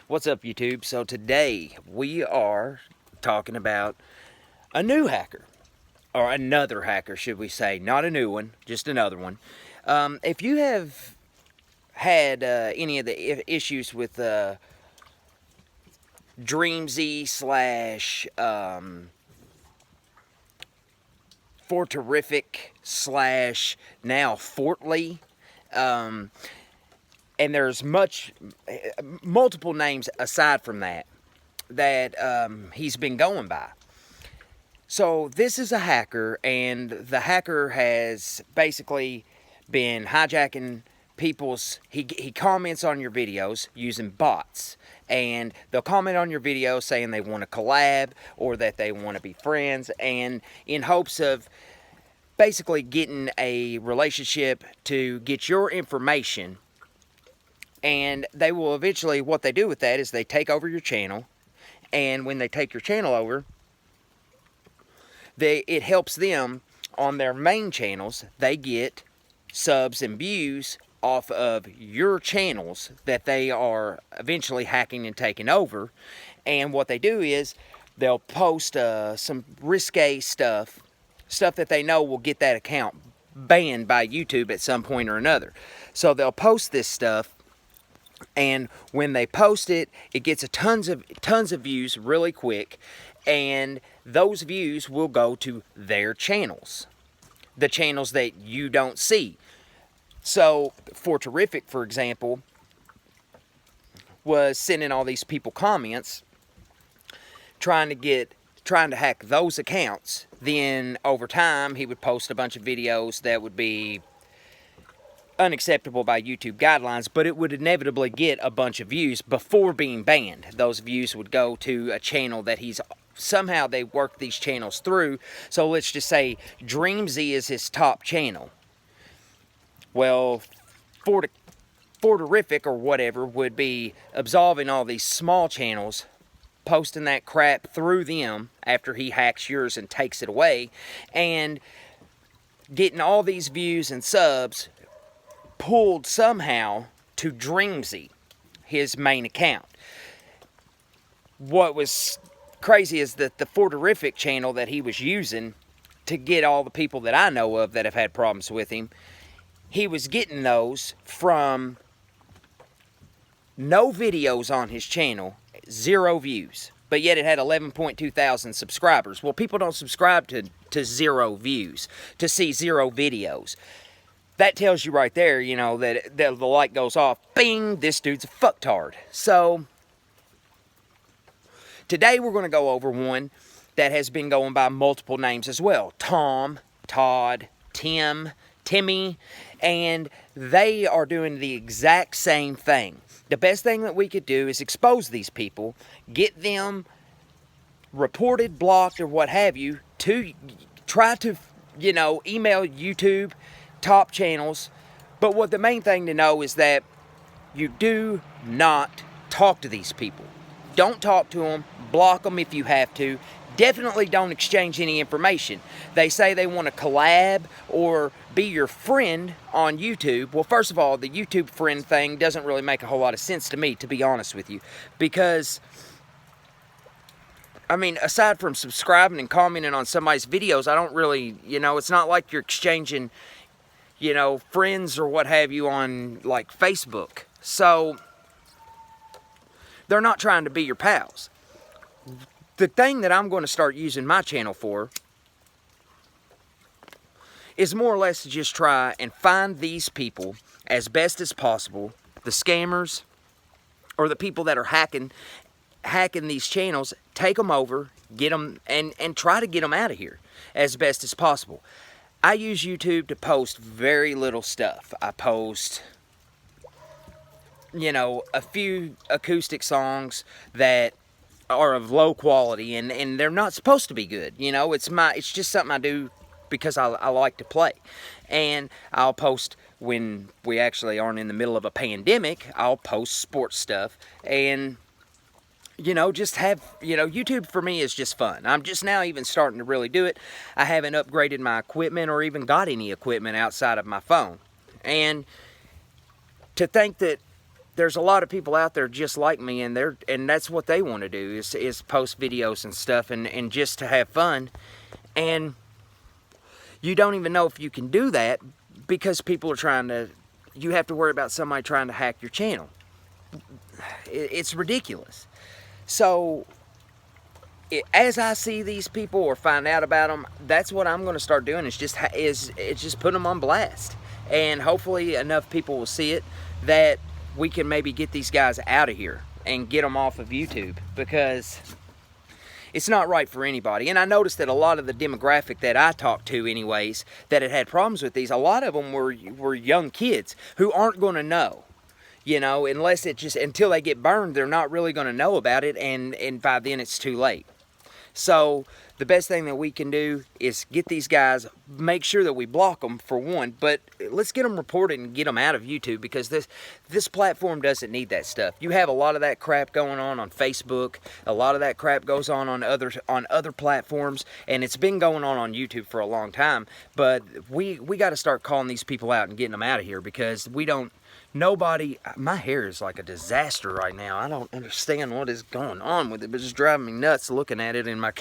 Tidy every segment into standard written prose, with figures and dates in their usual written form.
What's up, YouTube? So today we are talking about a new hacker, or another hacker, should we say? Not a new one, just another one. If you have had any of the issues with Dreamzy slash forterific slash now Fortly, and there's multiple names aside from that he's been going by. So this is a hacker, and the hacker has basically been hijacking people's. He comments on your videos using bots, and they'll comment on your videos saying they want to collab or that they want to be friends, and in hopes of basically getting a relationship to get your information. And they will eventually, what they do with that is they take over your channel, and when they take your channel over, it helps them on their main channels. They get subs and views off of your channels that they are eventually hacking and taking over. And what they do is they'll post some risque stuff that they know will get that account banned by YouTube at some point or another. So they'll post this stuff, and when they post it, it gets tons of views really quick, and those views will go to their channels, the channels that you don't see. So Forterific, for example, was sending all these people comments trying to hack those accounts. Then over time he would post a bunch of videos that would be unacceptable by YouTube guidelines, but it would inevitably get a bunch of views before being banned. Those views would go to a channel that somehow they work these channels through. So let's just say Dreamzy is his top channel. Well, Forterific or whatever would be absolving all these small channels, posting that crap through them after he hacks yours and takes it away, and getting all these views and subs pulled somehow to Dreamzy, his main account. What was crazy is that the Forterific channel that he was using to get all the people that I know of that have had problems with him, he was getting those from no videos on his channel, 0 views, but yet it had 11.2 thousand subscribers. Well, people don't subscribe to 0 views to see 0 videos. That tells you right there, you know, that the light goes off. Bing! This dude's a fucktard. So today we're going to go over one that has been going by multiple names as well. Tom, Todd, Tim, Timmy, and they are doing the exact same thing. The best thing that we could do is expose these people, get them reported, blocked, or what have you, to try to, email YouTube top channels. But what the main thing to know is that you do not talk to these people. Don't talk to them. Block them if you have to. Definitely don't exchange any information. They say they want to collab or be your friend on YouTube. Well, first of all, the YouTube friend thing doesn't really make a whole lot of sense to me, to be honest with you. Because, I mean, aside from subscribing and commenting on somebody's videos, I don't really, it's not like you're exchanging, friends or what have you on, like, Facebook. So they're not trying to be your pals. The thing that I'm going to start using my channel for is more or less to just try and find these people as best as possible, the scammers or the people that are hacking these channels, take them over, get them, and try to get them out of here as best as possible. I use YouTube to post very little stuff. I post, a few acoustic songs that are of low quality, and they're not supposed to be good. It's just something I do because I like to play. And I'll post when we actually aren't in the middle of a pandemic. I'll post sports stuff, and just have, YouTube for me is just fun. I'm just now even starting to really do it. I haven't upgraded my equipment or even got any equipment outside of my phone. And to think that there's a lot of people out there just like me, and that's what they want to do is post videos and stuff and just to have fun. And you don't even know if you can do that because people are trying to, you have to worry about somebody trying to hack your channel. It's ridiculous. So as I see these people or find out about them, that's what I'm going to start doing, is just put them on blast. And hopefully enough people will see it that we can maybe get these guys out of here and get them off of YouTube, because it's not right for anybody. And I noticed that a lot of the demographic that I talked to anyways, that had problems with these, a lot of them were young kids who aren't going to know. You know, until they get burned, they're not really going to know about it, and by then it's too late. So the best thing that we can do is get these guys, make sure that we block them for one, but let's get them reported and get them out of YouTube, because this platform doesn't need that stuff. You have a lot of that crap going on Facebook, a lot of that crap goes on other platforms, and it's been going on YouTube for a long time. But we got to start calling these people out and getting them out of here, because my hair is like a disaster right now. I don't understand what is going on with it, but it's just driving me nuts looking at it in my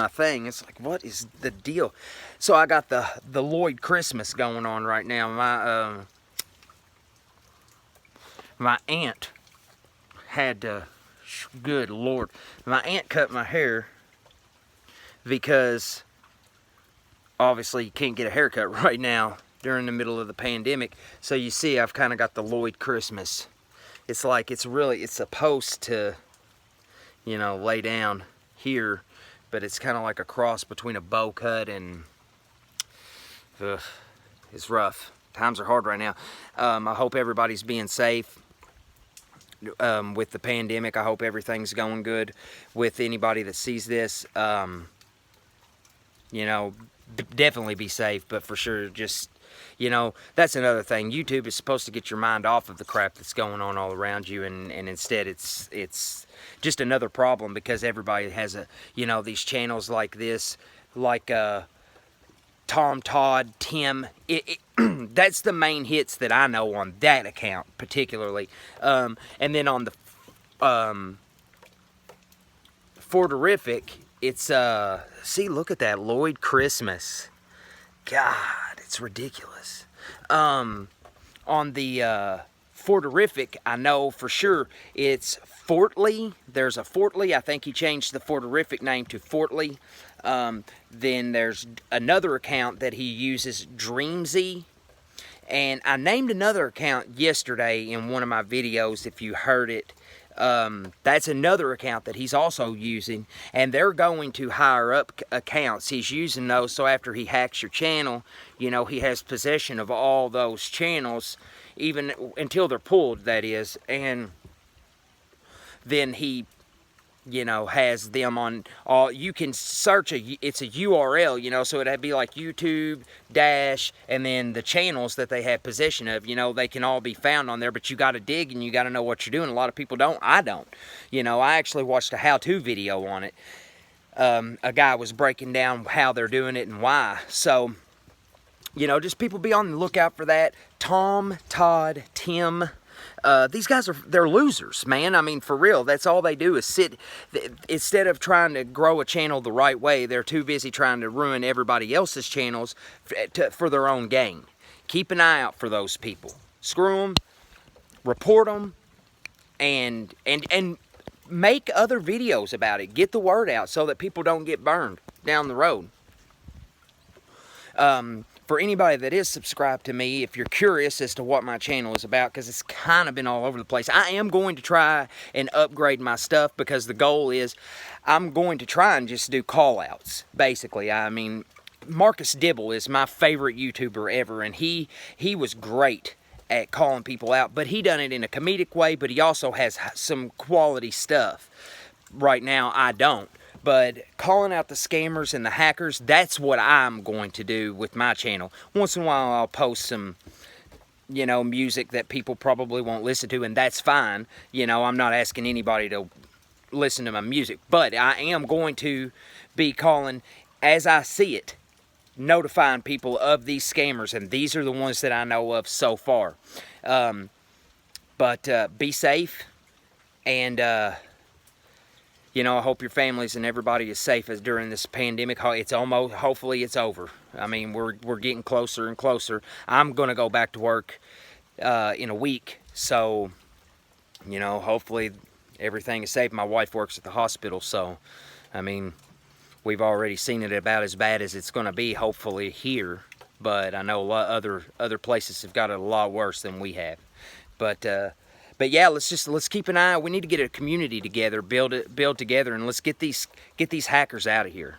thing. It's like, what is the deal? So I got the Lloyd Christmas going on right now. My aunt had to, good Lord, my aunt cut my hair because obviously you can't get a haircut right now during the middle of the pandemic. So you see, I've kind of got the Lloyd Christmas. It's like, it's supposed to, lay down here, but it's kind of like a cross between a bow cut and, it's rough. Times are hard right now. I hope everybody's being safe with the pandemic. I hope everything's going good with anybody that sees this. Definitely be safe, but for sure, just, that's another thing. YouTube is supposed to get your mind off of the crap that's going on all around you, and instead it's just another problem, because everybody has these channels like this, like Tom, Todd, Tim. That's the main hits that I know on that account particularly. And then on the forterific, it's see, look at that Lloyd Christmas. God, it's ridiculous. On the forterific, I know for sure it's Fortly. There's a Fortly. I think he changed the forterific name to Fortly. Then there's another account that he uses, Dreamsy. And I named another account yesterday in one of my videos, if you heard it. That's another account that he's also using, and they're going to hire up accounts. He's using those so after he hacks your channel, he has possession of all those channels, even until they're pulled, that is, and then he has them on all. You can search it's a URL, so it'd be like YouTube dash, and then the channels that they have possession of, they can all be found on there, but you got to dig and you got to know what you're doing. A lot of people don't. I don't. I actually watched a how-to video on it. A guy was breaking down how they're doing it and why. So, just people be on the lookout for that. Tom, Todd, Tim. These guys they're losers, man. I mean, for real, that's all they do is sit. Instead of trying to grow a channel the right way, they're too busy trying to ruin everybody else's channels for their own gain. Keep an eye out for those people. Screw them, report them, and make other videos about it. Get the word out so that people don't get burned down the road. For anybody that is subscribed to me, if you're curious as to what my channel is about, because it's kind of been all over the place, I am going to try and upgrade my stuff, because the goal is I'm going to try and just do call-outs, basically. I mean, Marcus Dibble is my favorite YouTuber ever, and he was great at calling people out, but he done it in a comedic way, but he also has some quality stuff. Right now, I don't. But calling out the scammers and the hackers, that's what I'm going to do with my channel. Once in a while, I'll post some, music that people probably won't listen to, and that's fine. I'm not asking anybody to listen to my music. But I am going to be calling, as I see it, notifying people of these scammers, and these are the ones that I know of so far. But be safe, and you know, I hope your families and everybody is safe as during this pandemic. It's almost, hopefully it's over. I mean, we're getting closer and closer. I'm gonna go back to work in a week, so you know, hopefully everything is safe. My wife works at the hospital, so I mean, we've already seen it about as bad as it's gonna be, hopefully here. But I know a lot other places have got it a lot worse than we have. But yeah, let's keep an eye. We need to get a community together, build together, and let's get these hackers out of here.